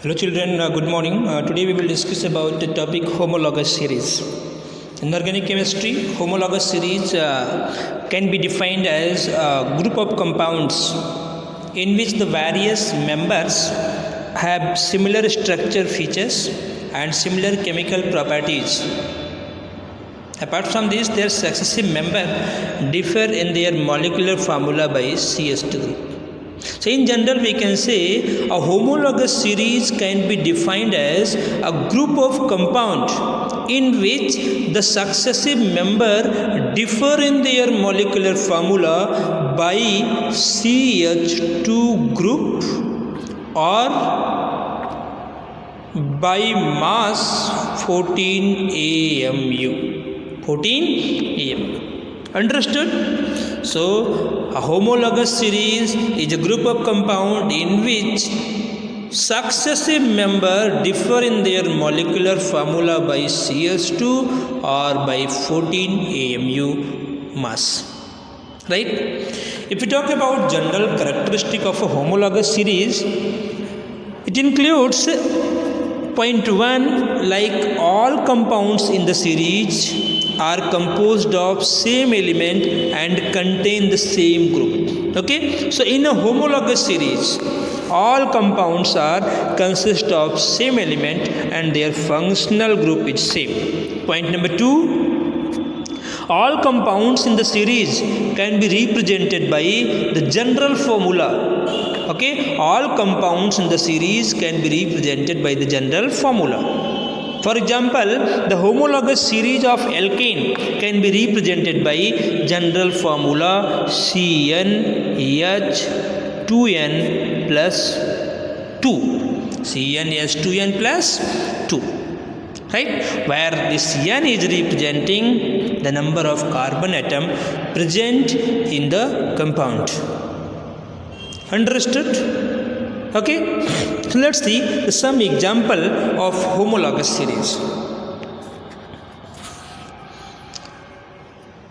Hello children, good morning. Today we will discuss about the topic homologous series. In organic chemistry, homologous series can be defined as a group of compounds in which the various members have similar structure features and similar chemical properties. Apart from this, their successive members differ in their molecular formula by CS2 group. So in general we can say a homologous series can be defined as a group of compounds in which the successive member differ in their molecular formula by CH2 group or by mass 14 AMU. 14 AMU. Understood? So, a homologous series is a group of compounds in which successive members differ in their molecular formula by CS2 or by 14 AMU mass. Right? If we talk about general characteristic of a homologous series, it includes point 1, like all compounds in the series are composed of same element and contain the same group. Okay, so in a homologous series all compounds are consist of same element and their functional group is same. Point number 2, all compounds in the series can be represented by the general formula. Okay, all compounds in the series can be represented by the general formula. For example, the homologous series of alkane can be represented by general formula CnH2n plus 2. CnH2n plus 2. Right? Where this n is representing the number of carbon atom present in the compound. Understood? Okay, so let's see some example of homologous series.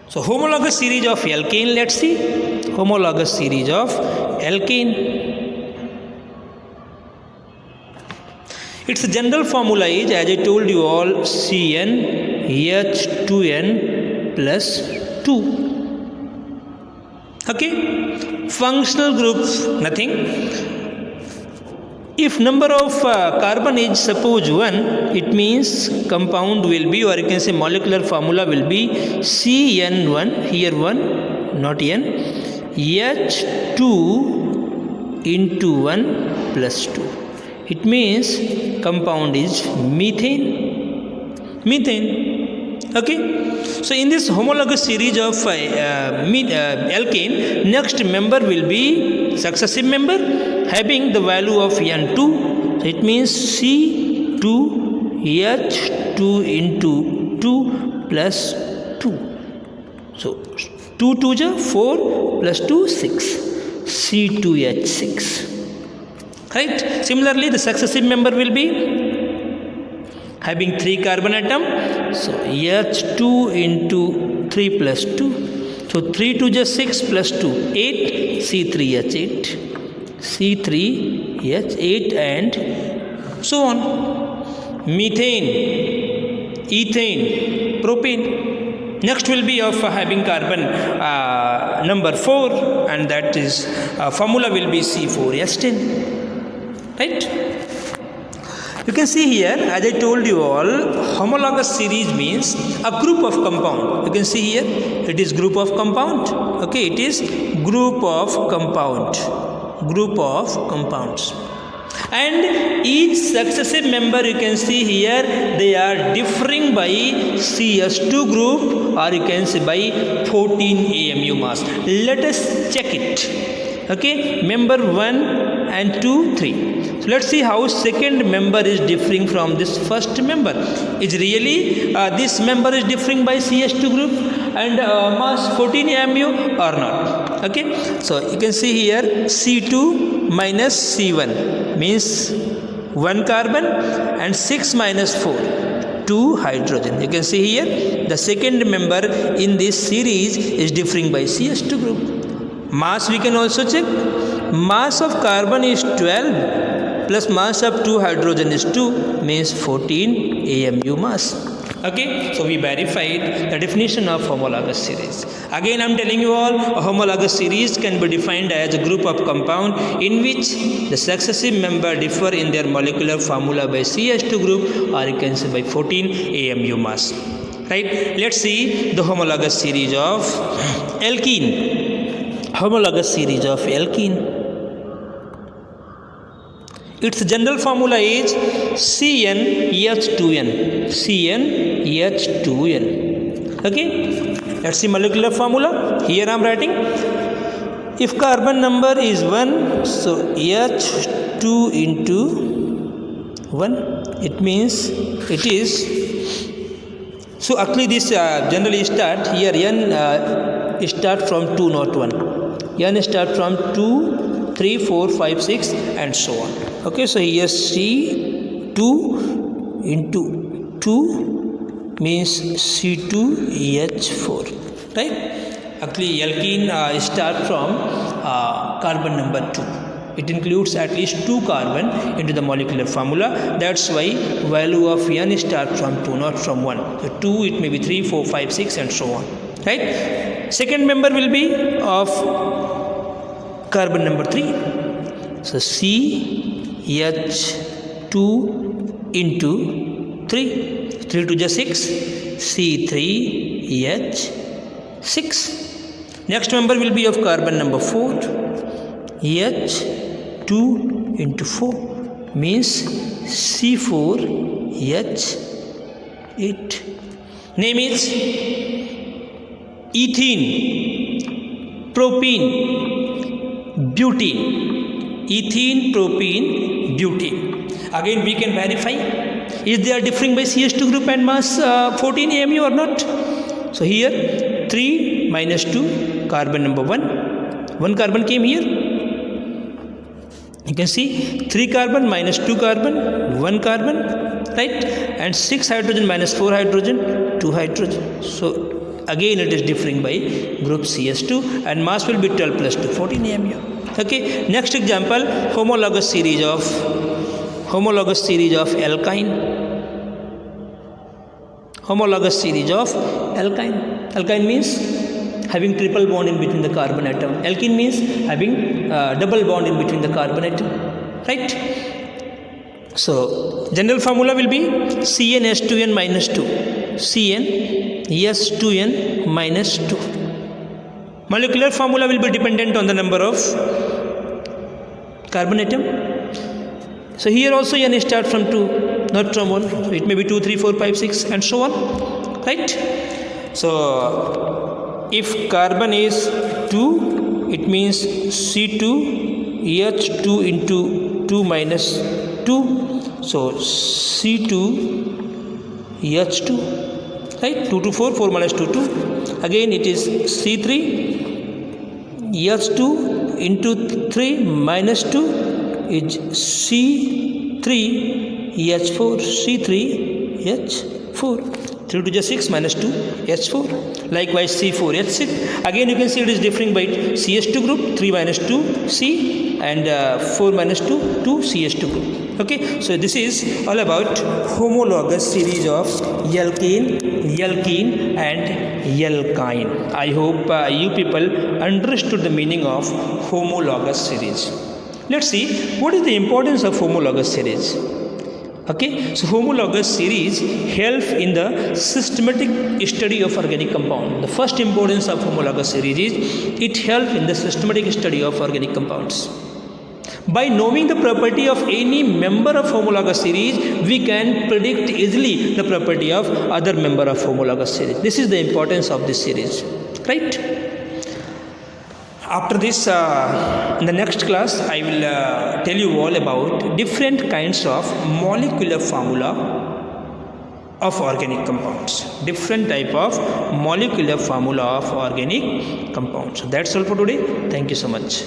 So homologous series of alkane, let's see. Homologous series of alkane. Its general formula is, as I told you all, CnH2n plus 2. Okay, functional groups, nothing. If number of carbon is suppose 1, it means compound will be, or you can say molecular formula will be CN1, here 1, not N, H2 into 1 plus 2. It means compound is methane. Methane. Okay. So in this homologous series of alkane, next member will be successive member having the value of N2. So it means C2H2 into 2 plus 2. So 2 2 is 4 plus 2 6. C2H6. Right? Similarly, the successive member will be having 3 carbon atom. So H2 into 3 plus 2. So 3 2 is 6 plus 2 8. C3H8. C3H8 and so on. Methane, ethane, propane. Next will be of having carbon number 4, and that is formula will be C4H10. Right? You can see here, as I told you all, homologous series means a group of compound. You can see here, it is group of compound. Okay, it is group of compound. Group of compounds. And each successive member, you can see here, they are differing by CS2 group, or you can say by 14 AMU mass. Let us check it. Okay, member 1 and 2, 3. So let's see how second member is differing from this first member. Is really this member is differing by CS2 group and mass 14 AMU or not? Okay, so you can see here C2 minus C1 means 1 carbon and 6 minus 4, 2 hydrogen. You can see here the second member in this series is differing by CS2 group. Mass we can also check. Mass of carbon is 12 plus mass of 2 hydrogen is 2 means 14 AMU mass. Okay, so we verified the definition of homologous series. Again I am telling you all, a homologous series can be defined as a group of compound in which the successive member differ in their molecular formula by CH2 group, or you can say by 14 AMU mass. Right, let's see the homologous series of alkene. Homologous series of alkene, its general formula is CnH2n. CnH2n. Okay, let's see molecular formula. Here I am writing, if carbon number is 1, so H2 into 1, it means it is, so actually this generally start here, n start from 2 not 1, n start from 2, 3, 4, 5, 6 and so on. Okay, so here C2 into 2 means C2H4, right? Actually alkene start from carbon number 2. It includes at least 2 carbon into the molecular formula. That's why value of n start from 2 not from 1. So 2 it may be 3, 4, 5, 6 and so on, right? Second member will be of carbon number 3. So CH2 into 3, 3 to just 6, C3H6. Next member will be of carbon number 4, H2 into 4 means C4H8. Name is ethene, propene, butene. Ethene, propene, butene. Again we can verify is they are differing by CH2 group and mass 14 AMU or not. So here 3 minus 2, carbon number 1, 1 carbon came here. You can see 3 carbon minus 2 carbon, 1 carbon, right? And 6 hydrogen minus 4 hydrogen, 2 hydrogen. So again it is differing by group CH2 and mass will be 12 plus 2, 14 AMU. Okay, next example, homologous series of alkyne. Homologous series of alkyne. Alkyne means having triple bond in between the carbon atom. Alkene means having double bond in between the carbon atom, right? So general formula will be CnH2n minus 2. CnH2n minus 2. Molecular formula will be dependent on the number of carbon atom. So here also n start from 2, not from 1. So it may be 2, 3, 4, 5, 6 and so on, right? So if carbon is 2, it means C2H2 into 2 minus 2. So C2H2, right? 2 to 4, 4 minus 2, 2. Again it is C3H2 into 3 minus 2 is C3H4. C3H4. 3 to just 6 minus 2 H4. Likewise C4H6. Again you can see it is differing by CH2 group. 3 minus 2 C and 4 minus 2 2 CH2 group. Okay, so this is all about homologous series of alkene and alkyne. I hope you people understood the meaning of homologous series. Let's see what is the importance of homologous series. Okay, so homologous series help in the systematic study of organic compound. The first importance of homologous series is it helps in the systematic study of organic compounds. By knowing the property of any member of homologous series, we can predict easily the property of other member of homologous series. This is the importance of this series, right? After this, in the next class, I will tell you all about different kinds of molecular formula of organic compounds. Different type of molecular formula of organic compounds. So that's all for today. Thank you so much.